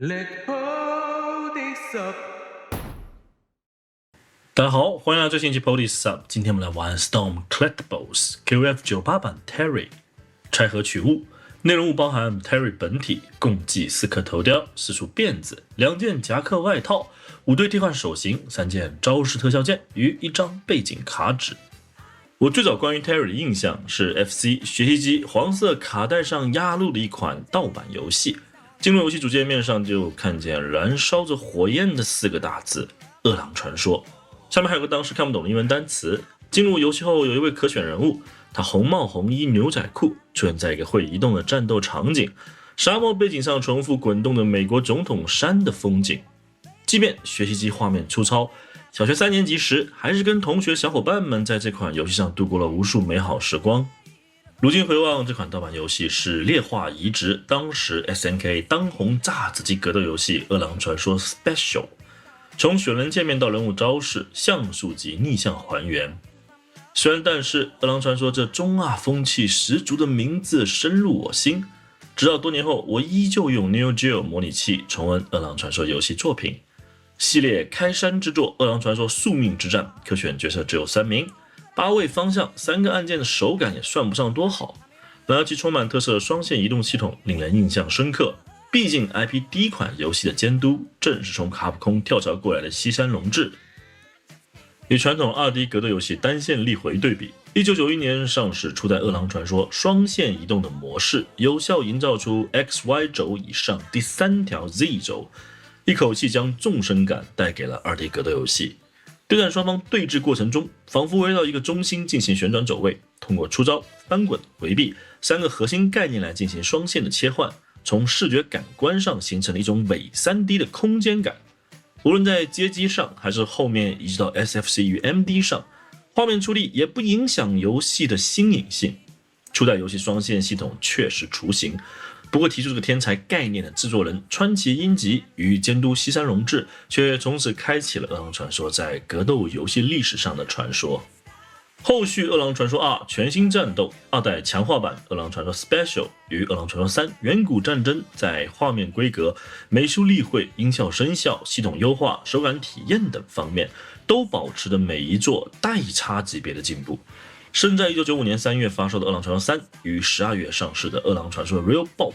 Let hold this up。大家好，欢迎来到最新一期 Police Up。今天我们来玩 Storm Collectibles KOF 98版 Terry 拆盒取物，内容物包含 Terry 本体，共计4颗头雕，4束辫子，2件夹克外套，5对替换手型，3件招式特效件与1张背景卡纸。我最早关于 Terry 的印象是 FC 学习机黄色卡带上压录的一款盗版游戏，进入游戏主界面上就看见燃烧着火焰的4个大字饿狼传说，下面还有个当时看不懂的英文单词。进入游戏后有一位可选人物，他红帽红衣牛仔裤，出现在一个会移动的战斗场景，沙漠背景上重复滚动的美国总统山的风景。即便学习机画面粗糙，小学3年级时还是跟同学小伙伴们在这款游戏上度过了无数美好时光。如今回望，这款盗版游戏是劣化移植当时 SNK 当红炸子鸡格斗游戏《饿狼传说 Special》，从选人界面到人物招式，像素级逆向还原。虽然但是饿狼传说这中二风气十足的名字深入我心，直到多年后我依旧用 Neo Geo 模拟器重温饿狼传说游戏作品。系列开山之作《饿狼传说宿命之战》，可选角色只有3名，8位方向，3个按键的手感也算不上多好。然而其充满特色的双线移动系统令人印象深刻，毕竟 IP 第一款游戏的监督正是从卡普空跳槽过来的西山隆志。与传统 2D 格斗游戏单线力回对比，1991年上市初代《饿狼传说》双线移动的模式，有效营造出 XY 轴以上第3条 Z 轴，一口气将纵深感带给了 2D 格斗游戏。对战双方对峙过程中，仿佛围绕一个中心进行旋转走位，通过出招、翻滚、回避3个核心概念来进行双线的切换，从视觉感官上形成了一种伪 3D 的空间感。无论在街机上还是后面移植到 SFC 与 MD 上，画面处理也不影响游戏的新颖性。初代游戏双线系统确实雏形，不过提出这个天才概念的制作人川崎英吉与监督西山隆志却从此开启了饿狼传说在格斗游戏历史上的传说。后续饿狼传说2全新战斗2代强化版饿狼传说 Special 与饿狼传说3远古战争在画面规格、美术立绘、音效声效、系统优化、手感体验等方面都保持着每一座代差级别的进步。甚在1995年3月发售的饿狼传说3与12月上市的饿狼传说 Real Bolt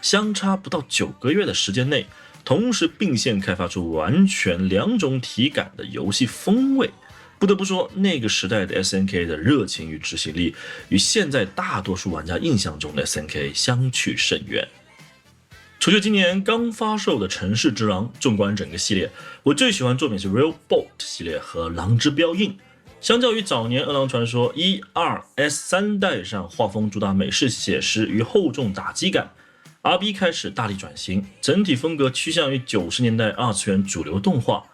相差不到9个月的时间内，同时并线开发出完全2种体感的游戏风味。不得不说，那个时代的 SNK 的热情与执行力与现在大多数玩家印象中的 SNK 相去甚远。除却今年刚发售的城市之狼，纵观整个系列，我最喜欢作品是 Real Bolt 系列和狼之标印。相较于早年饿狼传说1、2、S3 代上画风主打美式写实与厚重打击感， RB 开始大力转型，整体风格趋向于90年代2次元主流动画，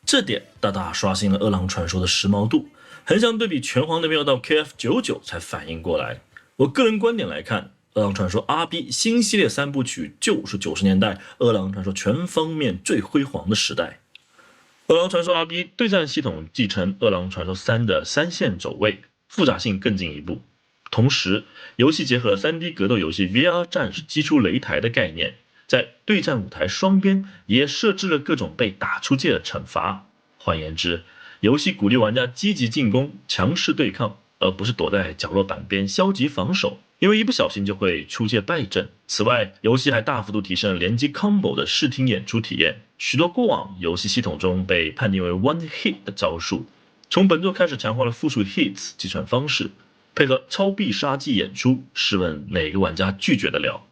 这点大大刷新了饿狼传说的时髦度，横向对比拳皇那边要到 KF99 才反应过来。我个人观点来看，饿狼传说 RB 新系列3部曲就是90年代饿狼传说全方面最辉煌的时代。饿狼传说 RB 对战系统继承饿狼传说3的3线走位，复杂性更进一步，同时游戏结合了 3D 格斗游戏 VR 战士击出擂台的概念，在对战舞台双边也设置了各种被打出界的惩罚。换言之，游戏鼓励玩家积极进攻、强势对抗，而不是躲在角落板边消极防守，因为一不小心就会出界败阵。此外，游戏还大幅度提升了联机 combo 的视听演出体验，许多过往游戏系统中被判定为 one hit 的招数，从本作开始强化了复数 hits 计算方式，配合超必杀技演出，试问哪个玩家拒绝得了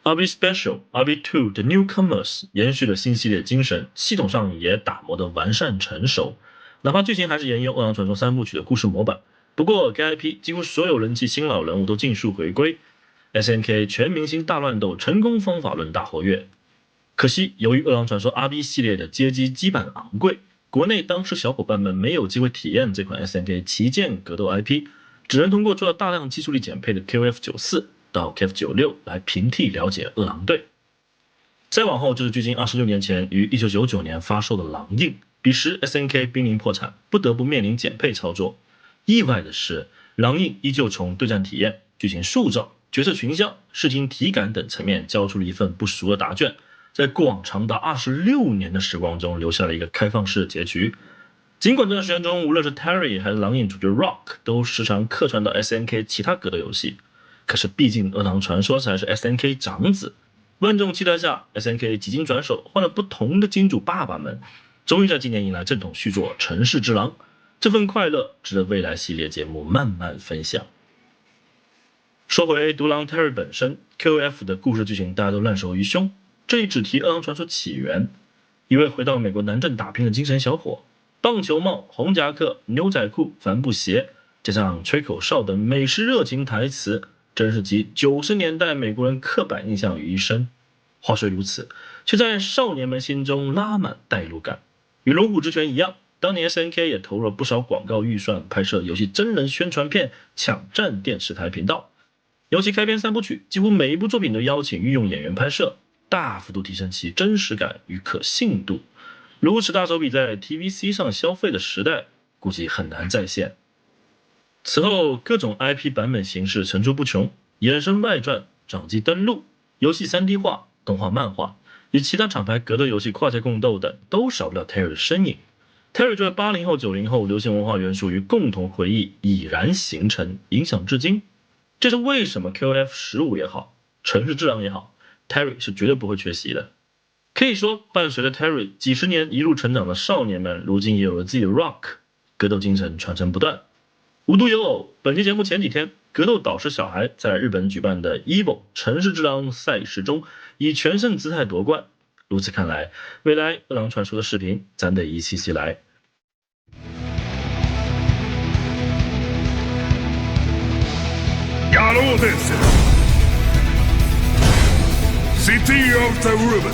？RB Special、RB2 的 Newcomers 延续了新系列精神，系统上也打磨得完善成熟，哪怕剧情还是沿用饿狼传说3部曲的故事模板。不过该 IP 几乎所有人气新老人物都尽数回归， SNK 全明星大乱斗成功方法论大活跃。可惜由于饿狼传说 RB 系列的街机基板昂贵，国内当时小伙伴们没有机会体验这款 SNK 旗舰格斗 IP， 只能通过做了大量技术力减配的 KOF94到 KF96 来平替了解饿狼队。再往后就是距今26年前于1999年发售的狼印，彼时 SNK 濒临破产，不得不面临减配操作。意外的是，狼印依旧从对战体验、剧情塑造、角色群像、视听体感等层面交出了一份不俗的答卷，在过往长达26年的时光中留下了一个开放式的结局。尽管这段时间中，无论是 Terry 还是狼影主角 Rock 都时常客串到 SNK 其他格斗游戏，可是毕竟饿狼传说才是 SNK 长子，万众期待下 SNK 几经转手，换了不同的金主爸爸们，终于在今年迎来正统续作《城市之狼》，这份快乐值得未来系列节目慢慢分享。说回独狼 Terry 本身 ，KOF 的故事剧情大家都烂熟于胸，这里只提饿狼传说起源，一位回到美国南镇打拼的精神小伙，棒球帽、红夹克、牛仔裤、帆布鞋，加上吹口哨等美式热情台词，真是集90年代美国人刻板印象于一身。话虽如此，却在少年们心中拉满代入感。与龙虎之拳一样，当年 SNK 也投入了不少广告预算拍摄游戏真人宣传片，抢占电视台频道。尤其开篇3部曲，几乎每一部作品都邀请御用演员拍摄，大幅度提升其真实感与可信度。如此大手笔在 TVC 上消费的时代，估计很难再现。此后各种 IP 版本形式层出不穷，衍生外传、掌机登录、游戏 3D 化、动画漫画，与其他厂牌格斗游戏跨界共斗等，都少不了 Terry 的身影。Terry 这80后、90后流行文化元素与共同回忆已然形成，影响至今。这是为什么 KOF 15也好，城市之狼也好， Terry 是绝对不会缺席的。可以说，伴随着 Terry 几十年一路成长的少年们，如今也有了自己的 Rock， 格斗精神传承不断。无独有偶，本期节目前几天，格斗导师小孩在日本举办的 EVO 城市之狼赛事中，以全胜姿态夺冠。如此看来，未来饿狼传说的视频，咱得一期期来。野郎伝説 City of the Ruben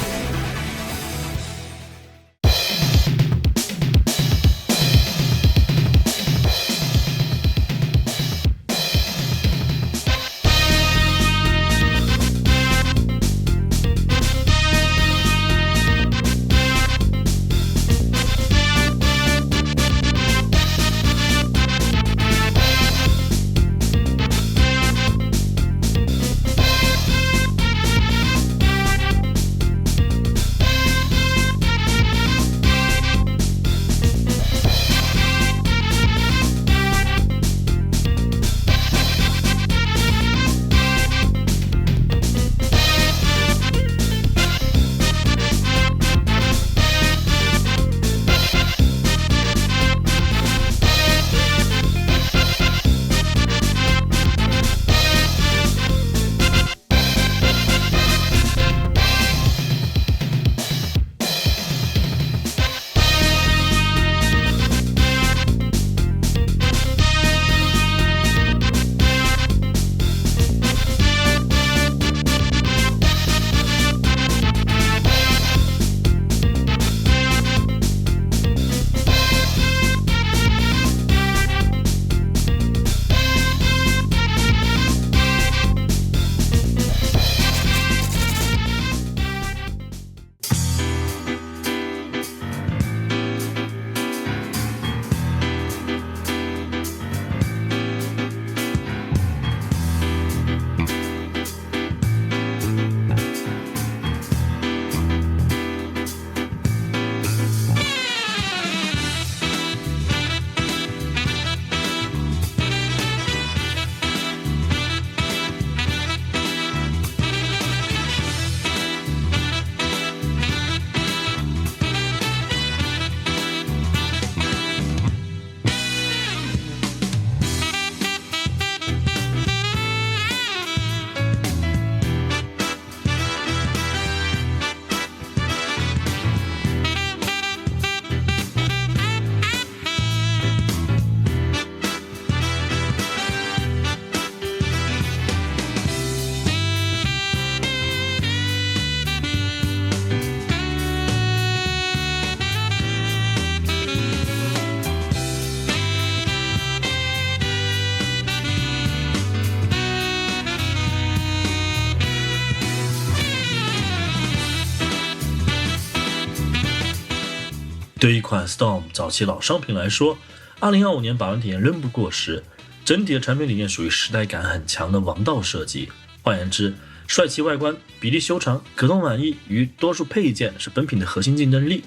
对一款 Storm 早期老商品来说，2025年把玩体验仍不过时，整体的产品理念属于时代感很强的王道设计。换言之，帅气外观、比例修长、可动满意与多数配件是本品的核心竞争力，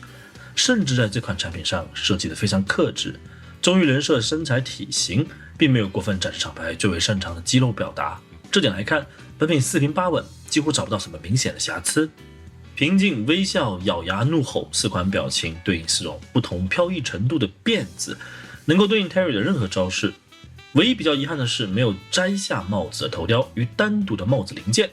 甚至在这款产品上设计得非常克制，忠于人设身材体型，并没有过分展示厂牌最为擅长的肌肉表达。这点来看，本品四平八稳，几乎找不到什么明显的瑕疵。平静、微笑、咬牙、怒吼4款表情对应4种不同飘逸程度的辫子，能够对应 Terry 的任何招式。唯一比较遗憾的是没有摘下帽子的头雕与单独的帽子零件。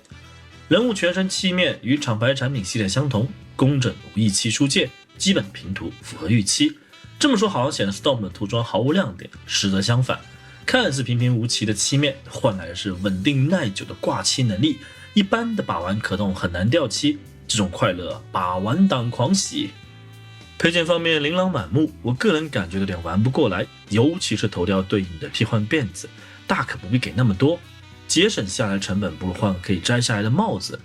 人物全身漆面与厂牌产品系列相同，工整无异漆书界，基本平涂符合预期。这么说好像显得 Storm 的涂装毫无亮点，实则相反，看似平平无奇的漆面换来的是稳定耐久的挂漆能力，一般的把玩可动很难掉漆，这种快乐把玩党狂喜。配件方面琳琅满目，我个人感觉有点玩不过来，尤其是头雕对应的替换辫子，大可不必给那么多，节省下来成本不如换可以摘下来的帽子。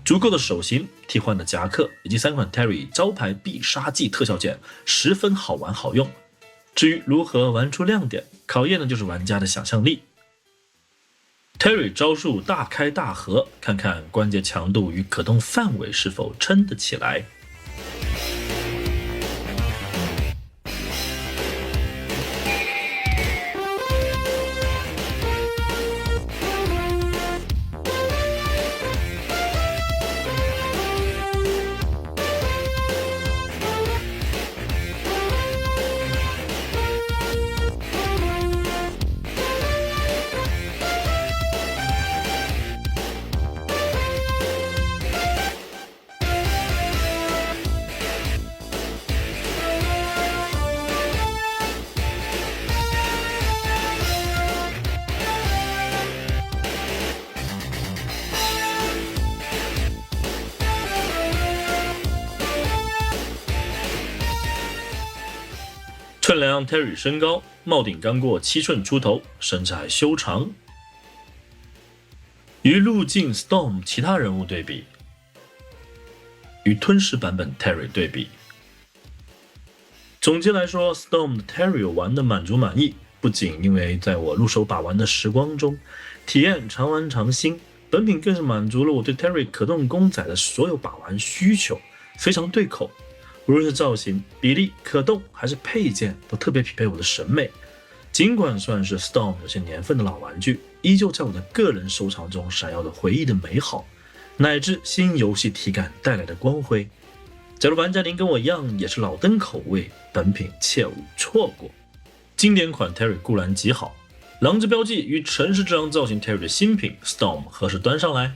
足够的手型、替换的夹克以及3款 Terry 招牌必杀技特效件，十分好玩好用。至于如何玩出亮点，考验的就是玩家的想象力。Terry 招数大开大合，看看关节强度与可动范围是否撑得起来。寸量 Terry 身高，帽顶刚过7寸出头，身材修长。与路径 Storm 其他人物对比，与吞噬版本 Terry 对比。总结来说 ，Storm 的 Terry 玩得满足满意，不仅因为在我入手把玩的时光中，体验常玩常新，本品更是满足了我对 Terry 可动公仔的所有把玩需求，非常对口。无论是造型、比例、可动还是配件，都特别匹配我的审美。尽管算是 Storm 有些年份的老玩具，依旧在我的个人收藏中闪耀着回忆的美好，乃至新游戏体感带来的光辉。假如玩家您跟我一样也是老登口味，本品切勿错过。经典款 Terry 固然极好，狼之标记与城市之狼造型 Terry 的新品 Storm 何时端上来？